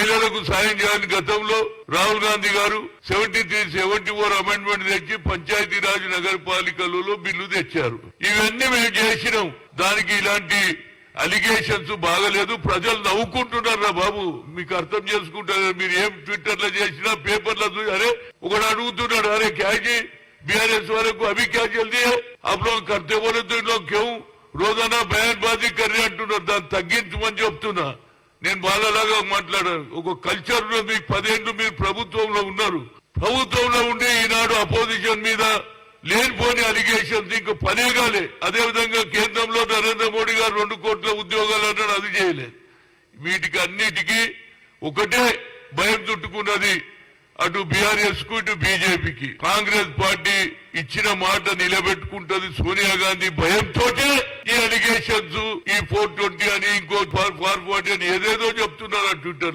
మహిళలకు సాయం చేయాలని గతంలో రాహుల్ గాంధీ గారు 74 అమెండ్మెంట్ తెచ్చి పంచాయతీరాజ్ నగరపాలికలలో బిల్లు తెచ్చారు. ఇవన్నీ మేము చేసినాం. దానికి ఇలాంటి అలిగేషన్స్ బాగలేదు. ప్రజలు నవ్వుకుంటున్నారా బాబు? మీకు అర్థం చేసుకుంటారు. మీరు ఏం ట్విట్టర్ లో చేసినా పేపర్లో అరే ఒకడు అడుగుతున్నాడు, అరే క్యాజీ बीआरएस वाले को अभी क्या जल दिया, आप लोग करते बोले तो इन लोग क्यों रोजाना बयानबाजी कर रहे అంటున్నారు. దాన్ని తగ్గించమని చెప్తున్నా. నేను బాలలాగా మాట్లాడాను. ఒక కల్చర్ లో మీకు 10 ఏళ్లు మీరు ప్రభుత్వంలో ఉన్నారు. ప్రభుత్వంలో ఉండి ఈనాడు అపోజిషన్ మీద లేనిపోని అలిగేషన్స్ ఇంకా పనేగాలే. అదేవిధంగా కేంద్రంలో నరేంద్ర మోడీ గారు 2 కోట్ల ఉద్యోగాలు అన్నాడు, అది చేయలేదు. వీటికి అన్నిటికీ ఒకటే భయం చుట్టుకున్నది. అటు బీఆర్ఎస్ కు ఇటు బీజేపీకి. కాంగ్రెస్ పార్టీ ఇచ్చిన మాట నిలబెట్టుకుంటది. సోనియా గాంధీ భయంతో ఈ అలిగేషన్స్, ఈ 420 అని ఇంకో 440 అని ఏదేదో చెప్తున్నారు ట్విట్టర్ లో.